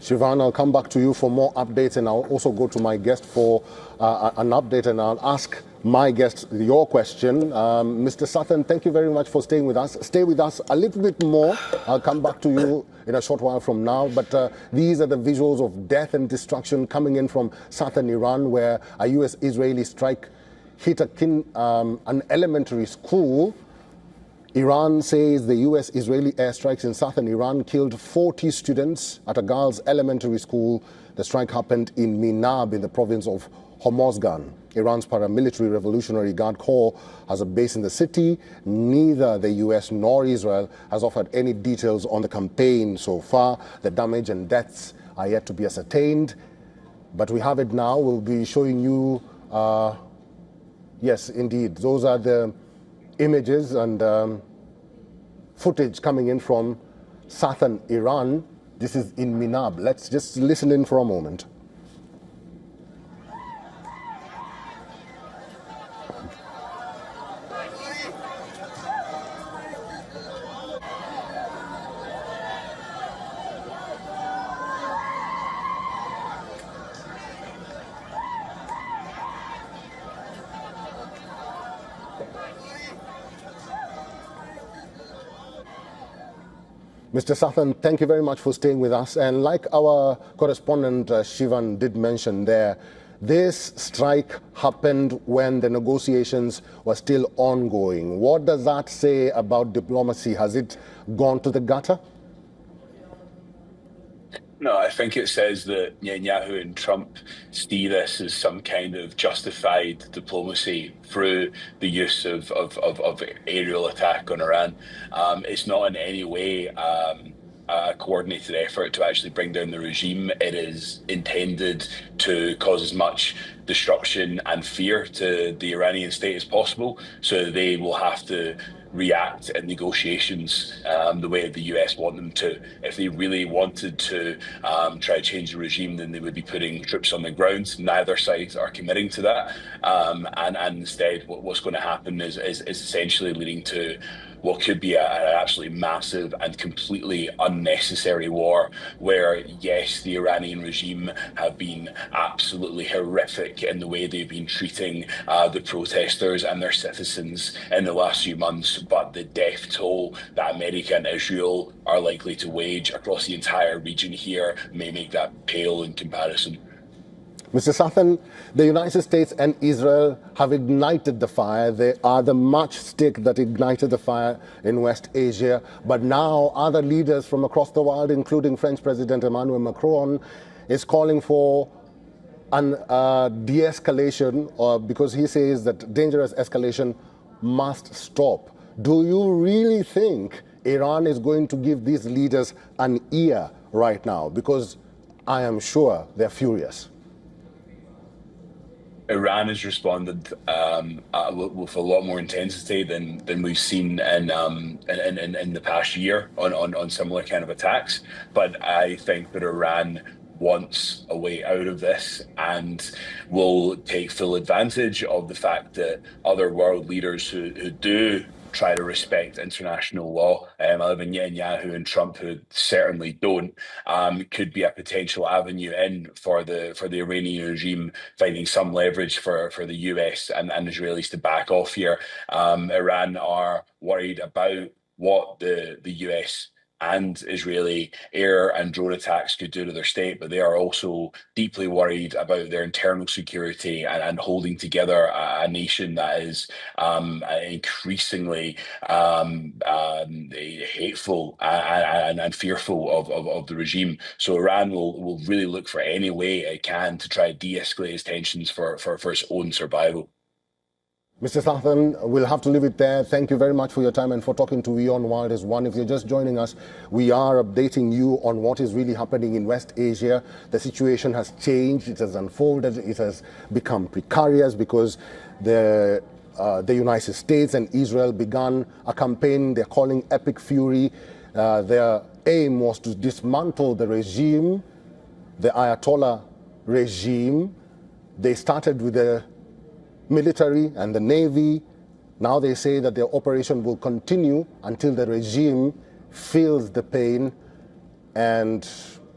Sivan, I'll come back to you for more updates, and I'll also go to my guest for an update, and I'll ask my guest your question. Mr. Sathan, thank you very much for staying with us. Stay with us a little bit more. I'll come back to you in a short while from now. But these are the visuals of death and destruction coming in from southern Iran, where a U.S.-Israeli strike hit an elementary school. Iran says the U.S.-Israeli airstrikes in southern Iran killed 40 students at a girls' elementary school. The strike happened in Minab in the province of Hormozgan. Iran's paramilitary Revolutionary Guard Corps has a base in the city. Neither the U.S. nor Israel has offered any details on the campaign so far. The damage and deaths are yet to be ascertained. But we have it now. We'll be showing you, yes, indeed, those are the images and footage coming in from southern Iran. This is in Minab. Let's just listen in for a moment. Mr. Sathan, thank you very much for staying with us. And like our correspondent Shivan did mention there, this strike happened when the negotiations were still ongoing. What does that say about diplomacy? Has it gone to the gutter? No, I think it says that Netanyahu and Trump see this as some kind of justified diplomacy through the use of aerial attack on Iran. It's not in any way a coordinated effort to actually bring down the regime. It is intended to cause as much disruption and fear to the Iranian state as possible, so they will have to react in negotiations the way the US want them to. If they really wanted to try to change the regime, then they would be putting troops on the ground. Neither side are committing to that. And instead, what's going to happen is essentially leading to what could be an absolutely massive and completely unnecessary war, where, yes, the Iranian regime have been absolutely horrific in the way they've been treating the protesters and their citizens in the last few months, but the death toll that America and Israel are likely to wage across the entire region here may make that pale in comparison. Mr. Sathan, the United States and Israel have ignited the fire. They are the matchstick that ignited the fire in West Asia. But now other leaders from across the world, including French President Emmanuel Macron, is calling for an de-escalation, because he says that dangerous escalation must stop. Do you really think Iran is going to give these leaders an ear right now? Because I am sure they're furious. Iran has responded with a lot more intensity than we've seen in the past year on similar kind of attacks. But I think that Iran wants a way out of this and will take full advantage of the fact that other world leaders who do try to respect international law, either Netanyahu and Trump, who certainly don't, could be a potential avenue in for the Iranian regime finding some leverage for the US and Israelis to back off here. Iran are worried about what the US and Israeli air and drone attacks could do to their state, but they are also deeply worried about their internal security and holding together a nation that is increasingly hateful and fearful of the regime. So Iran will really look for any way it can to try to de-escalate its tensions for its own survival. Mr. Sathan, we'll have to leave it there. Thank you very much for your time and for talking to WION World is One. If you're just joining us, we are updating you on what is really happening in West Asia. The situation has changed, it has unfolded, it has become precarious because the United States and Israel began a campaign they're calling Epic Fury. Their aim was to dismantle the regime, the Ayatollah regime. They started with the military and the Navy. Now they say that their operation will continue until the regime feels the pain and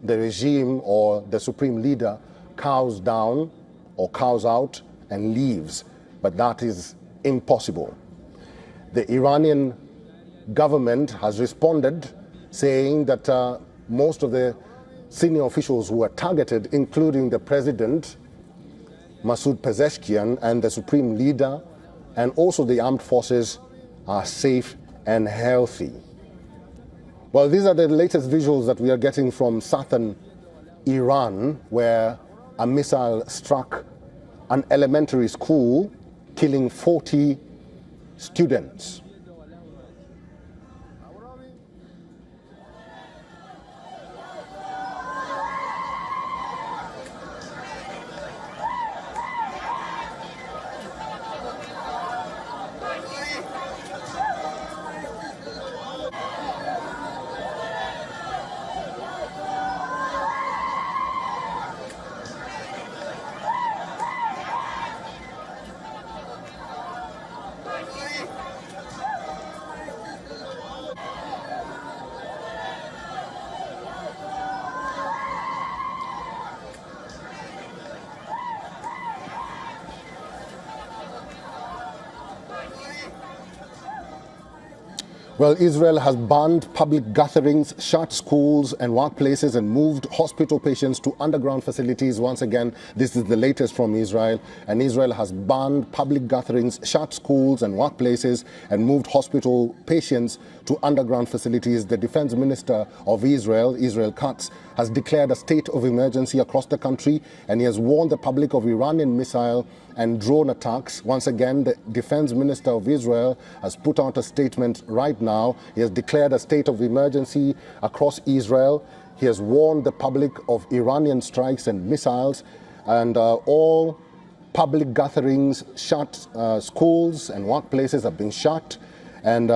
the regime or the supreme leader cows down or cows out and leaves, but that is impossible. The Iranian government has responded saying that most of the senior officials who were targeted, including the president, Masoud Pezeshkian, and the supreme leader, and also the armed forces, are safe and healthy. Well, these are the latest visuals that we are getting from southern Iran, where a missile struck an elementary school, killing 40 students. Well, Israel has banned public gatherings, shut schools and workplaces, and moved hospital patients to underground facilities. Once again, this is the latest from Israel. And Israel has banned public gatherings, shut schools and workplaces, and moved hospital patients to underground facilities. The defense minister of Israel, Israel Katz, has declared a state of emergency across the country, and he has warned the public of Iranian missile and drone attacks. Once again, the defense minister of Israel has put out a statement right now. He has declared a state of emergency across Israel. He has warned the public of Iranian strikes and missiles, and all public gatherings shut, schools and workplaces have been shut, and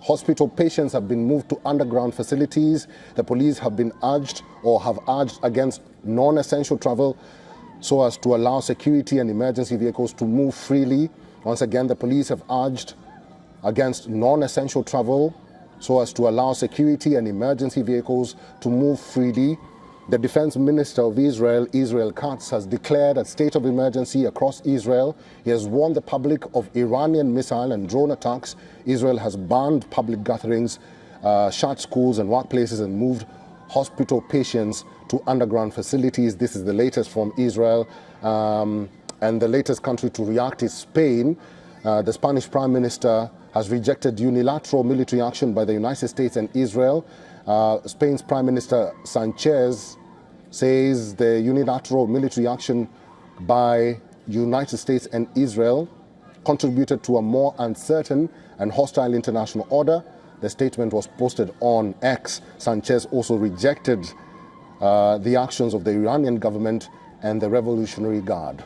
hospital patients have been moved to underground facilities. The police have been urged or have urged against non-essential travel so as to allow security and emergency vehicles to move freely. Once again, the police have urged against non-essential travel so as to allow security and emergency vehicles to move freely. The defense minister of Israel, Israel Katz, has declared a state of emergency across Israel. He has warned the public of Iranian missile and drone attacks. Israel has banned public gatherings, shut schools and workplaces, and moved hospital patients to underground facilities. This is the latest from Israel. And the latest country to react is Spain. The Spanish Prime Minister has rejected unilateral military action by the United States and Israel. Spain's Prime Minister Sanchez says the unilateral military action by United States and Israel contributed to a more uncertain and hostile international order. The statement was posted on X. Sanchez also rejected the actions of the Iranian government and the Revolutionary Guard.